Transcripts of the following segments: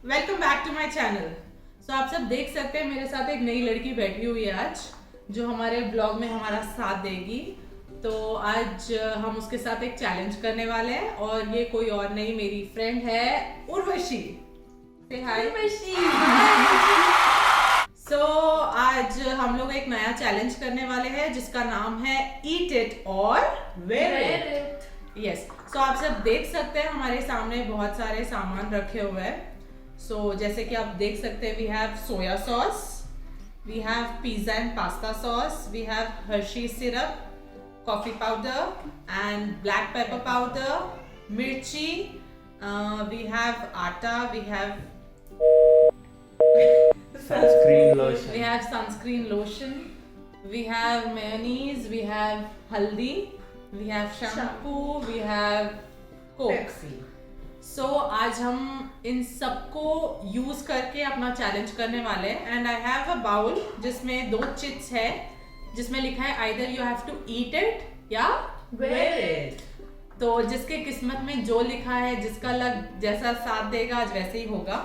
Welcome back to my channel. So आप सब देख सकते हैं मेरे साथ एक नई लड़की बैठी हुई है आज, जो हमारे ब्लॉग में हमारा साथ देगी। तो आज हम उसके साथ एक चैलेंज करने वाले हैं और ये कोई और नहीं, मेरी फ्रेंड है उर्वशी। से हाय उर्वशी। सो आज हम लोग एक नया चैलेंज करने वाले हैं जिसका नाम है ईट इट और वेयर इट। यस, सो आप सब देख सकते हैं हमारे सामने बहुत सारे सामान रखे हुए हैं। So, जैसे कि आप देख सकते हैं, we have soya sauce, we have pizza and pasta sauce, we have Hershey syrup, coffee powder and black pepper powder, mirchi, we have atta, we have sunscreen lotion, we have sunscreen lotion, we have mayonnaise, we have haldi, we have shampoo, we have Coke. Pepsi. सो आज हम इन सबको use करके अपना challenge करने वाले हैं। And I have a bowl जिसमें 2 chits है, जिसमें लिखा है either you have to eat it या वेयर इट। तो जिसके किस्मत में जो लिखा है, जिसका लग जैसा साथ देगा आज वैसे ही होगा।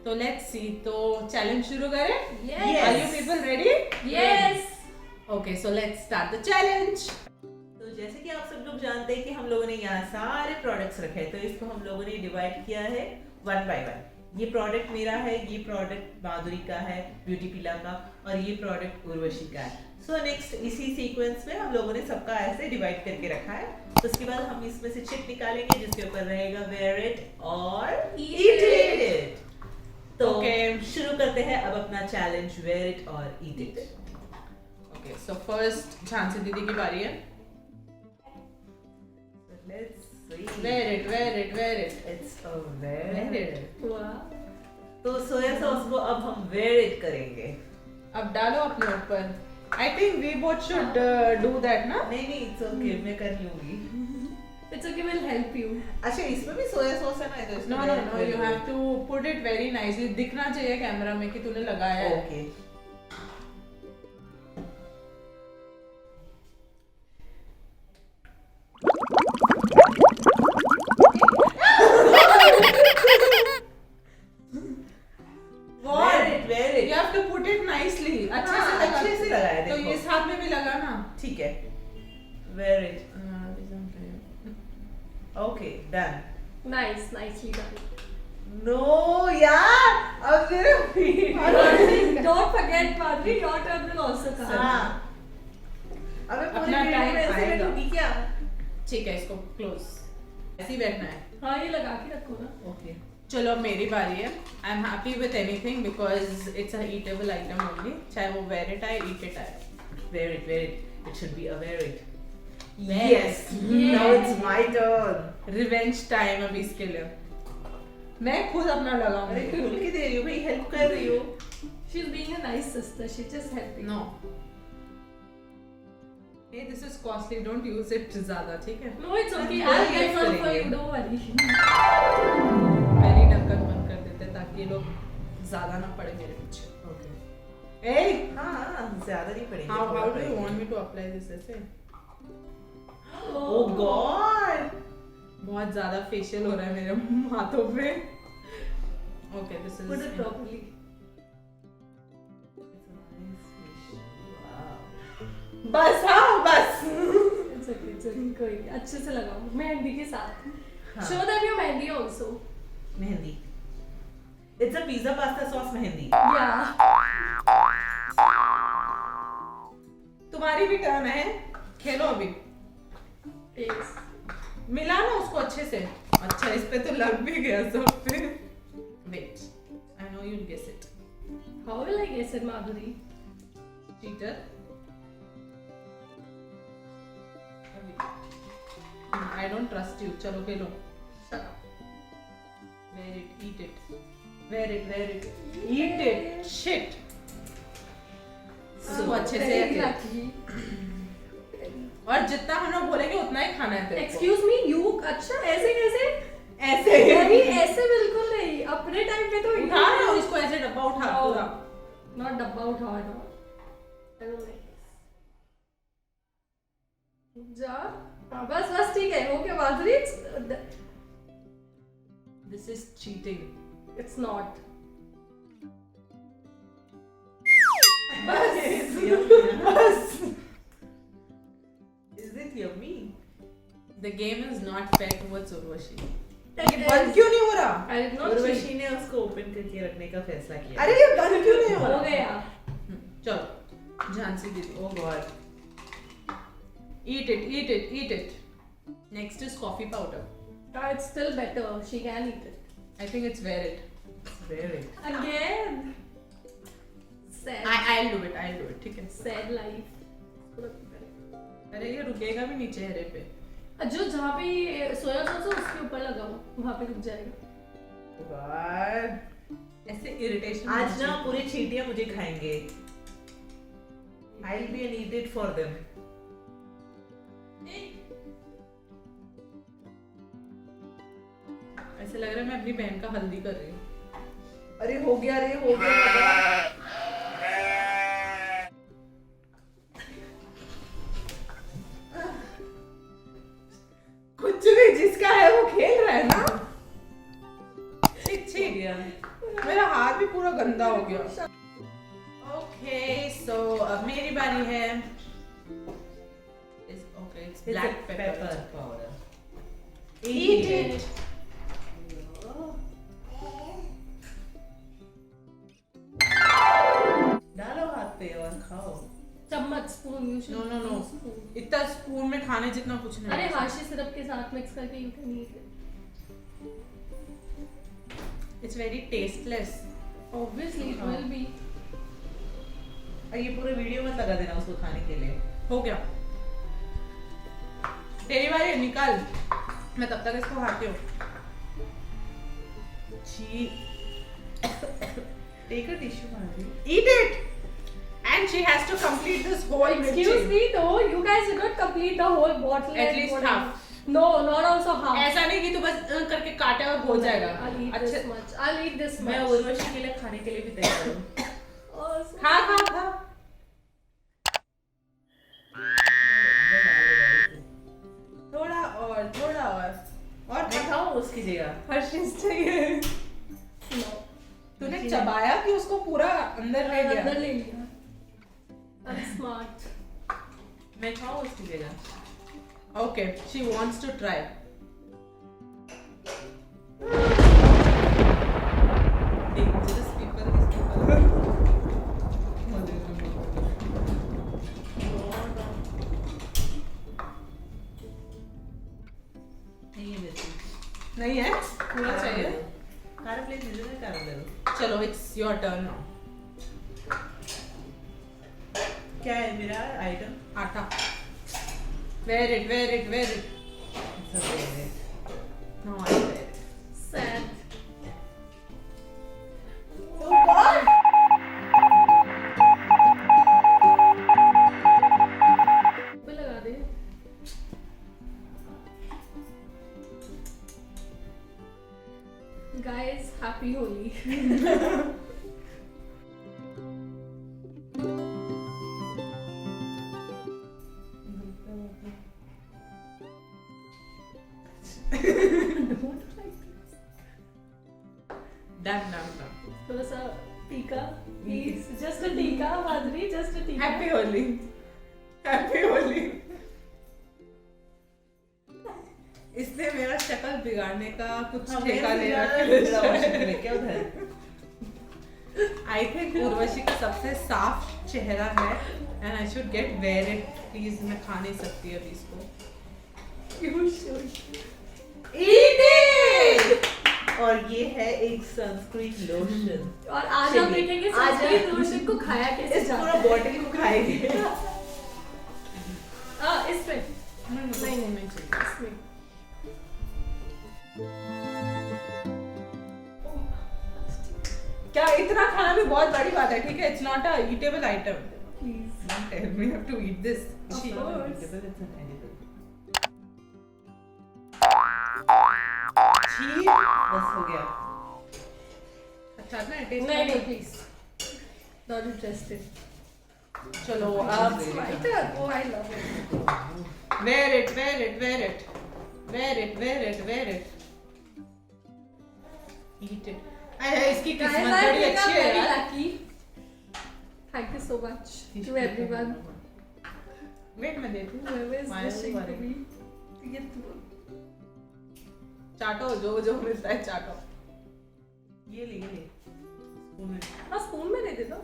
तो लेट्स सी, तो चैलेंज शुरू करें। Are you people ready? Yes. Okay, so let's start the challenge. तो जैसे कि आप सब लोग जानते हैं कि हम लोगों ने यहाँ सारे प्रोडक्ट्स रखे हैं, तो इसको हम लोगों ने डिवाइड किया है 1 बाय 1। ये प्रोडक्ट मेरा है, ये प्रोडक्ट माधुरी का है ब्यूटी पिला का, और ये प्रोडक्ट उर्वशी का है। सो नेक्स्ट इसी सीक्वेंस में हम लोगों ने सबका ऐसे डिवाइड करके रखा है। तो उसके बाद हम इसमें से चिट निकालेंगे जिसके ऊपर रहेगा वेयर इट और ईट इट। तो शुरू करते हैं अब अपना चैलेंज वेयर इट और eat it. Okay, so first Jhansi दीदी की बारी है। Let's see. Wear it, wear it, wear it. It's a wear it. Wow. तो सोया सॉस को अब हम wear it करेंगे। अब डालो अपने ऊपर। I think we both should do that ना? नहीं, it's okay, मैं कर लूँगी। It's okay, we'll help you. अच्छा, इसमें भी सोया सॉस है ना? तो इसमें No, you have to put it very nicely. दिखना चाहिए कैमरा में कि तूने लगाया है। Okay. You have to put it nicely. अच्छे से लगाया तो देखो। इस हाथ में भी लगा ना। ठीक है। Wear it. Okay, done. Nicely done. No यार, अब मेरे feet। Don't forget, Madhuri, your turn will also come. हाँ। अब मैं अपना पूरी time ऐसे आएगा। बैठूंगी क्या? ठीक है, इसको क्लोज ऐसे ही बैठना है। हाँ, ये लगा के रखो ना। Okay. चलो अब मेरी बारी है। I am happy with anything because it's a eatable item only, चाहे वो वेयर इट आए ईट इट आए। Wear it, wear it. It should be a wear it. Wear Yes. Now it's my turn. Revenge time अभी इसके लिए मैं खुद अपना अरे लगाऊंगी। खुल के दे रही हूँ भाई, हेल्प कर रही हूँ। She's being a nice sister. She's just helping. No, hey, this is costly, don't use it ज्यादा, ठीक है? No, it's okay. हम I'll get use one for करेंगे। you. Don't worry. पहले ही ढक्कन बंद कर देते ताकि ये लोग ज्यादा ना पड़े मेरे पीछे। Okay. Hey, हाँ, ज्यादा नहीं पड़ेगी। how do you want me to apply this ऐसे? Oh God. बहुत ज्यादा फेशियल हो रहा है मेरे हाथों पे। Okay, this is Put it properly. बस, हाँ बस। It's okay. It's okay. कोई नहीं. अच्छे से लगाओ मेहंदी के साथ। हाँ। Show them your mehndi also. Mehndi. It's a pizza pasta sauce mehndi. Yeah. तुम्हारी भी टर्न है, खेलो अभी। Yes. मिला ना उसको अच्छे से। अच्छा, इस पे तो लग भी गया सब पे। Wait, I know you'll guess it. How will I guess it, Madhuri? Cheater. I don't trust you. चलो खेलो। Shut up. Wear it, eat it. Wear it, wear it. Eat it. Shit. So अच्छे से Exactly. और जितना हम लोग बोलेंगे उतना ही खाना है तेरे को। Excuse me, you अच्छा ऐसे कैसे? ऐसे नहीं, ऐसे बिल्कुल नहीं। अपने टाइम पे तो उठा ना not डब्बा उठाओ ना। I don't like this। जा बस बस ठीक है, हो गया माधुरी। This is cheating. It's not। बस Is it yummy? The game is not fair towards Urvashi. ये बंद क्यों नहीं हो रहा? I did not cheat। Urvashi ने उसको ओपन करके रखने का फैसला किया। अरे ये बंद क्यों नहीं हो हो रहा? गया। चलो झांसी दीदी। Oh God. Eat it, eat it, eat it. Next is coffee powder. It's still better, she can eat it। I think it's wear it. Very. Again। Sad। I'll do it, I'll do it. ठीक है। Sad life। अरे ये रुकेगा भी नहीं चेहरे पे। जो जहाँ पे ये सोया सॉस है उसके ऊपर लगाओ, वहाँ पे रुक जाएगा। God. ऐसे irritation। आज ना पूरी चींटियां मुझे खाएंगे। I'll be an eat it for them. ऐसे लग रहा है मैं अपनी बहन का हल्दी कर रही हूँ। अरे हो गया रे, हो गया। कुछ भी जिसका है वो खेल रहा है ना। ठीक ठीक। मेरा हाथ भी पूरा गंदा हो गया। ओके सो अब मेरी बारी है। Okay it's black pepper powder. Eat it. डालो हाथ पे और खाओ। चम्मच, spoon. You know no no इतना स्पून में खाने जितना कुछ नहीं। अरे हाशी सिरप के साथ मिक्स करके you can eat it. It's very tasteless. Obviously it will be. और ये पूरे वीडियो में लगा देना उसको खाने के लिए। हो गया तेरी बारी है, निकाल। मैं तब तक इसको खाती हूँ। She Take a tissue, Madhuri. eat it and she has to complete this whole Excuse me, no, you guys did not complete the whole bottle। At and least whatever। half। No, not also half। ऐसा नहीं कि तू बस करके काटे और हो जाएगा। I'll eat this much। I'll eat this मैं much। उर्वशी के लिए खाने के लिए भी तैयार हूँ। Awesome। खा खा खा। थोड़ा और थोड़ा और मैं खाऊं उसकी जगह। हर्षिस चाहिए। No। तूने चबाया कि उसको पूरा अंदर ले गया? अंदर ले लिया। I'm smart। मैं खाऊं उसकी जगह। Okay, she wants to try. Dangerous people, these people. नहीं है मिर्ची। नहीं है? पूरा चाहिए? कार प्लीज दे दो, कार दे दो। चलो, it's your turn now. क्या है मेरा आइटम? आटा. Wear it, wear it, wear it. It's a favorite. No, I wear it. Sad। Oh God! पे लगा दे। Guys, happy Holi। Done, done, done. थोड़ा सा टीका, please। Just a टीका, माधुरी, just a टीका। Happy Holi. Happy Holi. इसने मेरा शक्ल बिगाड़ने का कुछ ठेका ले रखा है। क्या उधर? I think उर्वशी का सबसे साफ चेहरा है and I should get wear it. Please, मैं खा नहीं सकती अभी इसको। You should। Eat it! और ये है एक सनस्क्रीन लोशन। और आज हम देखेंगे आज सनस्क्रीन लोशन को खाया कैसे इस जाता पूरा है। बॉटल को खाएंगे। इस पे नहीं चाहिए। इसमें। क्या इतना खाना भी बहुत बड़ी बात है, ठीक है? It's not a eatable item. Please। Don't tell me I have to eat this. Of It's course। not edible, it's not edible। छी, बस हो गया। अच्छा ना टेस्ट नहीं नहीं प्लीज। Not interested. चलो It's अब my turn. Oh, I love it. wear it, wear it, wear it, wear it, wear it, wear it. Eat it. अरे इसकी Guys, किस्मत I बड़ी think अच्छी I'm है very यार. lucky. Thank you so much to everyone. Wait मैं देती हूँ. Whoever is Smile wishing for to it. me to get through. चाटो जो जो मिलता है चाटो. ये ले स्पून में। हाँ स्पून में दे दे दो.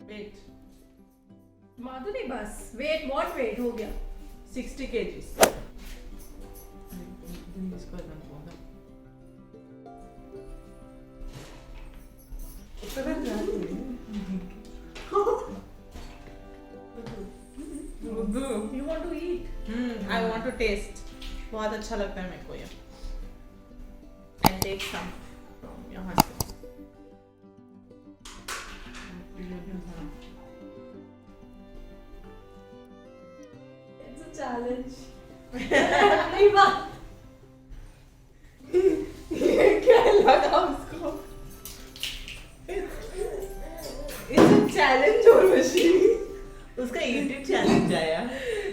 Wait. माधुरी बस. Wait, what wait हो गया? 60 kgs. इसको एकदम खोलना. You want to eat? I want to taste. बहुत अच्छा लगता है मेरे को ये. I'll take some from यहाँ से. It's a challenge. नहीं बात. क्या लगा उसको? It's a challenge Urvashi. उसका ईट चैलेंज आया।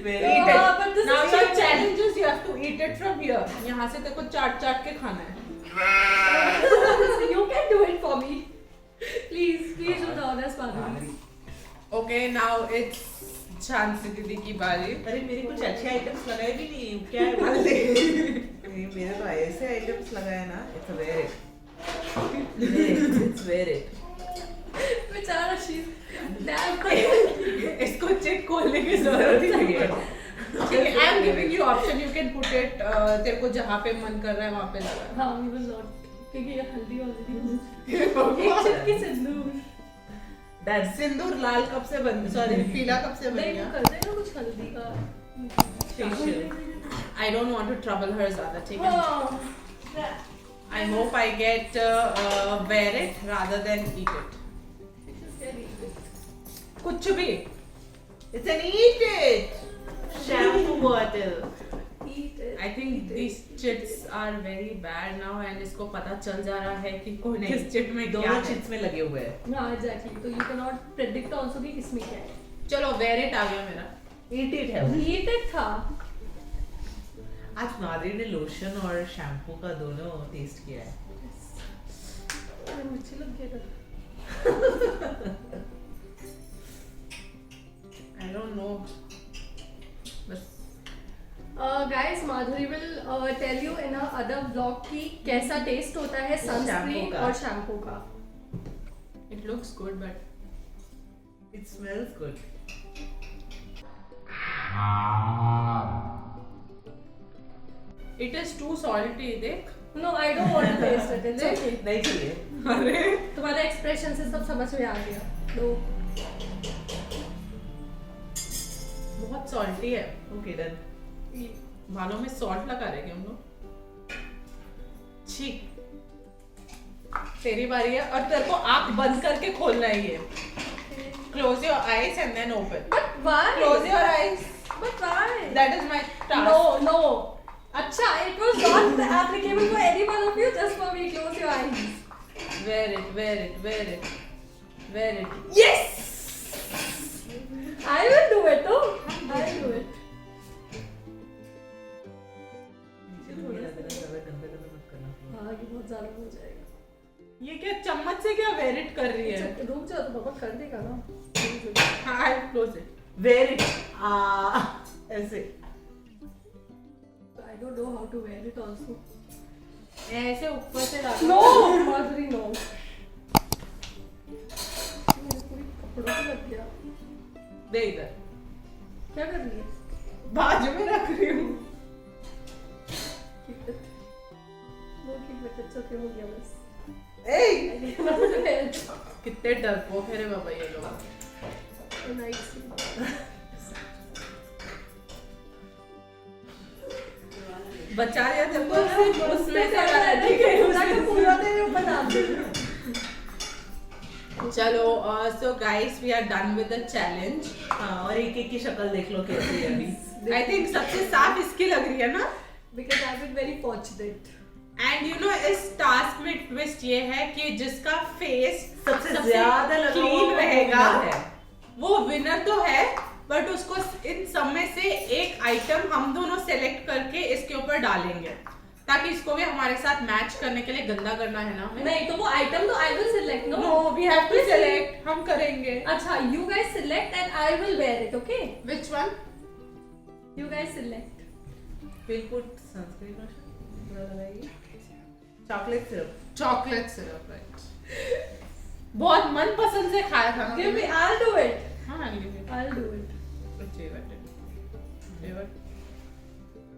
Very Eat Oh, it. but this Now is your challenge. challenge is you have to eat it from here. यहाँ से तेरे को चाट के खाना है. You can do it for me. Please do the honors, Madhuri. Okay, now it's Jhansi दीदी की बारी. अरे मेरे कुछ अच्छे आइटम्स लगाए भी नहीं क्या है बोल दे नहीं मेरे तो ऐसे आइटम्स लगाए ना it's wear it's wear it बेचारा she's damn. इसको चेक खोलने की जरूरत ही नहीं है. I am giving you option. You can put it. तेरे को जहाँ पे मन कर रहा है वहाँ पे लगा. हाँ, we will not. क्योंकि ये हल्दी already एक चुटकी सिंदूर. दैट्स सिंदूर लाल कब से बन सॉरी पीला कब से बन नहीं गया. वो कर देना कुछ हल्दी का. Facial I don't want to trouble her ज़्यादा ठीक है. हाँ. I hope I get wear it rather than eat it. कुछ भी. It's an eat it shampoo bottle Eat it. I think these chits are very bad now and इसको पता चल जा रहा है कि कौन किस चिट में क्या दोनों है. चिट्स में लगे हुए हैं हाँ exactly. तो you cannot predict also कि किसमें क्या है. चलो wear it आ गया मेरा. ईट इट है वो। Eat it था. आज माधुरी ने लोशन और शैम्पू का दोनों टेस्ट किया है अरे मुझे लग गया था. I don't know. बस Guys, Madhuri will tell you in a other vlog कि कैसा टेस्ट होता है सनस्क्रीन का। और शैम्पू का. it looks good but it smells good it is too salty. देख. No, I don't want to taste it. It's okay. नहीं चाहिए अरे तुम्हारे एक्सप्रेशन से सब समझ में आ गया. दो. बहुत salty है. ओके डन बालों में सॉल्ट लगा रहे हैं हम लोग. छी. तेरी बारी है और तेरे को आंख बंद करके खोलना है ये. Close your eyes and then open. But why? Close your eyes. But why? That is my task. No, no. अच्छा, it was not applicable for any one of you. Just for me. Close your eyes. Wear it, wear it, wear it, wear it. Yes. I will do it. Oh, I will do it. हाँ, ये बहुत ज़्यादा हो जाएगा. ये क्या चम्मच से क्या wear it कर रही है? अच्छा, रुक जाओ तो पापा कर देगा ना. हाँ, I'll close it. Wear it ऐसे I don't know how to wear it also. ऐसे ऊपर से डालो. No, Madhuri, no. मेरे पूरी कपड़ों पे लग गया. दे इधर. क्या कर रही है? बाजू में रख रही हूँ. Keep it. No, keep it. It's okay, हो गया बस. ए I cannot wear it. कितने डरपोक है रे बाबा ये लोग. So nice. बचा लिया तेरे को सिर्फ उसमें से वाला ठीक ठीक है पूरा का पूरा तेरे ऊपर डाल दे. चलो so guys we are done with the challenge. हाँ और एक एक की शक्ल देख लो कैसी है अभी I think सबसे साफ इसकी लग रही है ना. Because I've been very fortunate. And you know इस टास्क में ट्विस्ट ये है कि जिसका फेस सबसे ज्यादा लगा हुआ क्लीन वो रहेगा winner है। वो विनर तो है, बट उसको इन सब में से एक आइटम हम दोनों सेलेक्ट करके इसके ऊपर डालेंगे, ताकि इसको भी हमारे साथ मैच करने के लिए गंदा करना है ना हमें। नहीं तो वो आइटम तो I will select no no we have to select, हम करेंगे। अच्छा you guys select and I will wear it okay which one? You guys select We'll put sunscreen lotion पूरा लगाइए। Chocolate syrup. Chocolate syrup, right. बहुत मन पसंद से खाया था ना give me I will do it हाँ I will do it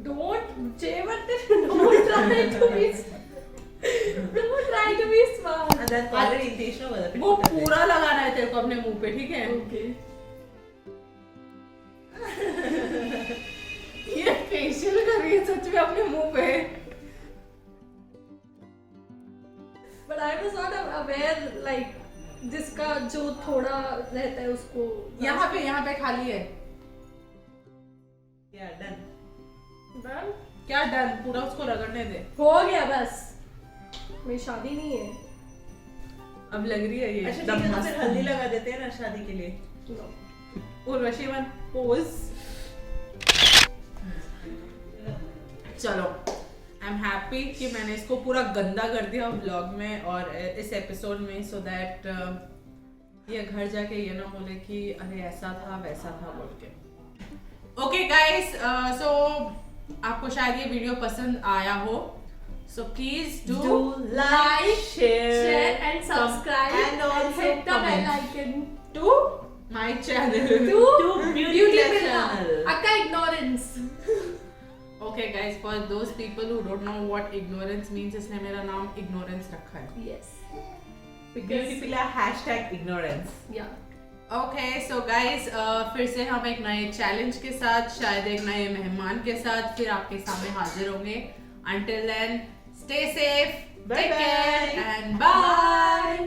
Don't Jayvat, don't try to be don't try to be smart. And then already intention was a bit वो पूरा लगाना है तेरे को अपने मुंह पे, ठीक है? Okay. ये फेशियल कर रही है सच में अपने मुंह पे। But I was not aware like जिसका जो थोड़ा रहता है उसको यहाँ पे खाली है। Yeah, done. Done? क्या डन? पूरा उसको रगड़ने दे। हो गया बस मेरी शादी नहीं है अब लग रही है ये अच्छा एकदम ठीक है, तो मस्त। फिर हल्दी लगा देते हैं ना शादी के लिए। no. Urvashi one pose. चलो आई एम हैप्पी कि मैंने इसको पूरा गंदा कर दिया व्लॉग में और इस एपिसोड में, सो दैट ये घर जाके ये ना बोले कि अरे ऐसा था वैसा था बोल के। ओके गाइस, सो आपको शायद ये वीडियो पसंद आया हो, so please do like, Share and subscribe and also hit the bell comment. icon to my channel. to Beauty Pilla channel. Akka ignorance Okay guys, for those people who don't know what ignorance means, इसने मेरा नाम ignorance रखा है। yes Beauty Pilla #ignorance. yeah okay so guys, फिर से हम एक नए चैलेंज के साथ, शायद एक नए मेहमान के साथ फिर आपके सामने हाजिर होंगे। Until then, stay safe, Bye take bye. care and bye.